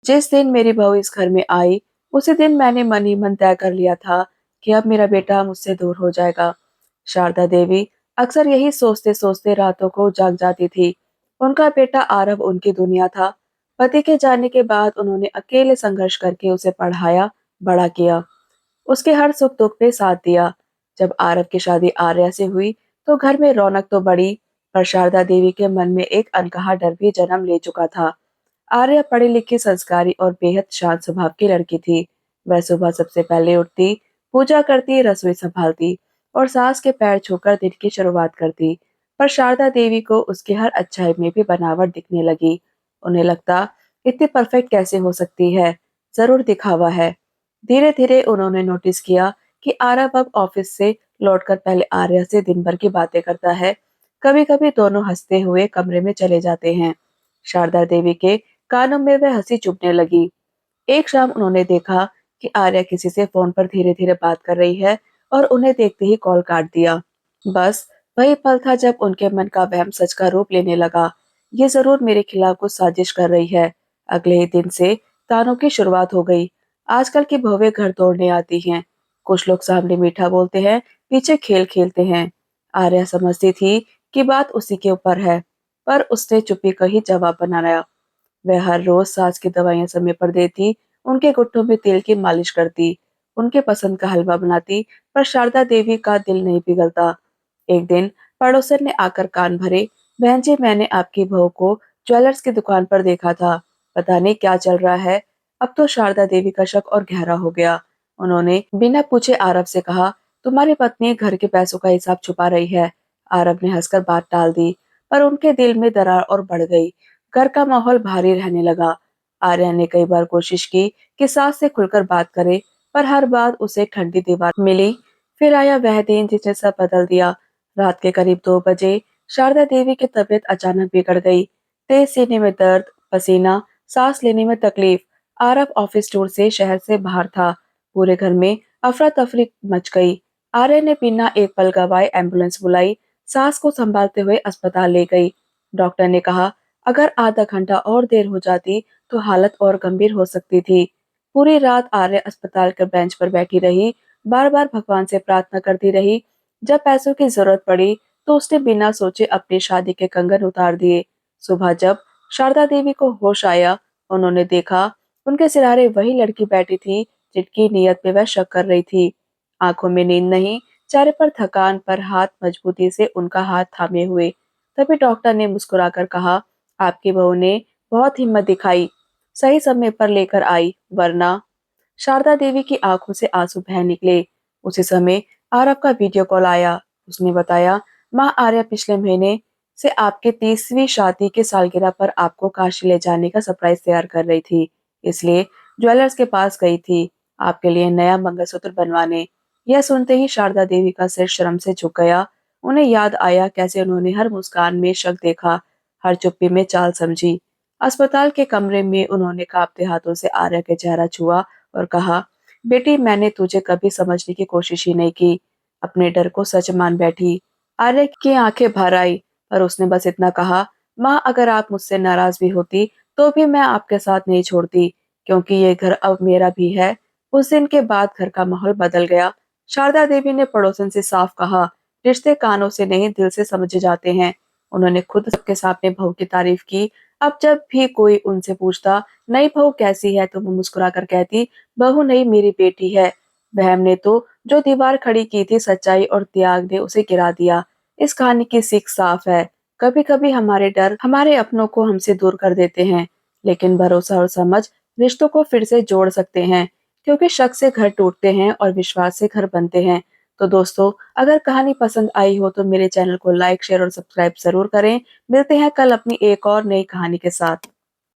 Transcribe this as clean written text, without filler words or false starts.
जिस दिन मेरी बहू इस घर में आई, उसी दिन मैंने मन ही मन तय कर लिया था कि अब मेरा बेटा मुझसे दूर हो जाएगा। शारदा देवी अक्सर यही सोचते सोचते रातों को जाग जाती थी। उनका बेटा आरव उनकी दुनिया था। पति के जाने के बाद उन्होंने अकेले संघर्ष करके उसे पढ़ाया, बड़ा किया, उसके हर सुख दुख में साथ दिया। जब आरव की शादी आर्या से हुई तो घर में रौनक तो बढ़ी, पर शारदा देवी के मन में एक अनकहा डर भी जन्म ले चुका था। आर्या पढ़ी लिखी, संस्कारी और बेहद शांत स्वभाव की लड़की थी। वह सुबह सबसे पहले उठती, पूजा करती, रसोई संभालती और सास के पैर छूकर दिन की शुरुआत करती। पर शारदा देवी को उसकी हर अच्छाई में भी बनावट दिखने लगी। उन्हें लगता, इतनी परफेक्ट कैसे हो सकती है, जरूर दिखावा है। धीरे धीरे उन्होंने नोटिस किया कि आरव अब ऑफिस से लौटकर पहले आर्या से दिन भर की बातें करता है। कभी कभी दोनों हंसते हुए कमरे में चले जाते हैं। शारदा देवी के कानों में वह हंसी चुभने लगी। एक शाम उन्होंने देखा कि आर्या किसी से फोन पर धीरे धीरे बात कर रही है और उन्हें देखते ही कॉल काट दिया। बस वही पल था जब उनके मन का वहम सच का रूप लेने लगा। ये जरूर मेरे खिलाफ कुछ साजिश कर रही है। अगले ही दिन से तानों की शुरुआत हो गई। आजकल की बहुएं घर तोड़ने आती हैं। कुछ लोग सामने मीठा बोलते हैं, पीछे खेल खेलते हैं। आर्या समझती थी कि बात उसी के ऊपर है, पर उसने चुप्पी का ही जवाब बनाया। वह हर रोज सास की दवाइयां समय पर देती, उनके घुटनों में तेल की मालिश करती, उनके पसंद का हलवा बनाती, पर शारदा देवी का दिल नहीं पिघलता। एक दिन पड़ोसन ने आकर कान भरे, बहन जी, मैंने आपकी बहू को ज्वेलर्स की दुकान पर देखा था, पता नहीं क्या चल रहा है। अब तो शारदा देवी का शक और गहरा हो गया। उन्होंने बिना पूछे आरव से कहा, तुम्हारी पत्नी घर के पैसों का हिसाब छुपा रही है। आरव ने हंसकर बात टाल दी, पर उनके दिल में दरार और बढ़ गई। घर का माहौल भारी रहने लगा। आर्या ने कई बार कोशिश की कि सास से खुलकर बात करे, पर हर बार उसे ठंडी दीवार मिली। फिर आया वह दिन जिसने सब बदल दिया। रात के करीब 2 बजे शारदा देवी की तबीयत अचानक बिगड़ गई। तेज सीने में दर्द, पसीना, सांस लेने में तकलीफ। आरव ऑफिस टूर से शहर से बाहर था। पूरे घर में अफरा तफरी मच गई। आर्या ने बिना एक पल गवाए एम्बुलेंस बुलाई, सास को संभालते हुए अस्पताल ले गई। डॉक्टर ने कहा, अगर आधा घंटा और देर हो जाती तो हालत और गंभीर हो सकती थी। पूरी रात आर्या अस्पताल के बेंच पर बैठी रही, बार बार भगवान से प्रार्थना करती रही। जब पैसों की जरूरत पड़ी तो उसने बिना सोचे अपनी शादी के कंगन उतार दिए। सुबह जब शारदा देवी को होश आया, उन्होंने देखा उनके सिरहारे वही लड़की बैठी थी जिनकी नीयत पे वह शक कर रही थी। आंखों में नींद नहीं, चेहरे पर थकान, पर हाथ मजबूती से उनका हाथ थामे हुए। तभी डॉक्टर ने मुस्कुराकर कहा, आपकी बहू ने बहुत हिम्मत दिखाई, सही समय पर लेकर आई, वरना। शारदा देवी की आंखों से आंसू बह निकले। उसी समय आरव का वीडियो कॉल आया। उसने बताया, माँ, आर्या पिछले महीने से आपके 30वीं शादी के सालगिरह पर आपको काशी ले जाने का सरप्राइज तैयार कर रही थी, इसलिए ज्वेलर्स के पास गई थी आपके लिए नया मंगलसूत्र बनवाने। यह सुनते ही शारदा देवी का सिर शर्म से झुक गया। उन्हें याद आया कैसे उन्होंने हर मुस्कान में शक देखा, हर चुप्पी में चाल समझी। अस्पताल के कमरे में उन्होंने कांपते हाथों से आर्या के चेहरा छुआ और कहा, बेटी, मैंने तुझे कभी समझने की कोशिश ही नहीं की, अपने डर को सच मान बैठी। आर्या की आंखें भर आई, पर उसने बस इतना कहा, माँ, अगर आप मुझसे नाराज भी होती तो भी मैं आपके साथ नहीं छोड़ती, क्योंकि ये घर अब मेरा भी है। उस दिन के बाद घर का माहौल बदल गया। शारदा देवी ने पड़ोसन से साफ कहा, रिश्ते कानों से नहीं, दिल से समझे जाते हैं। उन्होंने खुद सबके सामने बहू की तारीफ की। अब जब भी कोई उनसे पूछता, नई बहू कैसी है, तो वो मुस्कुरा कर कहती, बहू नहीं, मेरी बेटी है। बहम ने तो जो दीवार खड़ी की थी, सच्चाई और त्याग ने उसे गिरा दिया। इस कहानी की सीख साफ है, कभी कभी हमारे डर हमारे अपनों को हमसे दूर कर देते हैं, लेकिन भरोसा और समझ रिश्तों को फिर से जोड़ सकते हैं, क्योंकि शक से घर टूटते हैं और विश्वास से घर बनते हैं। तो दोस्तों, अगर कहानी पसंद आई हो तो मेरे चैनल को लाइक, शेयर और सब्सक्राइब जरूर करें। मिलते हैं कल अपनी एक और नई कहानी के साथ।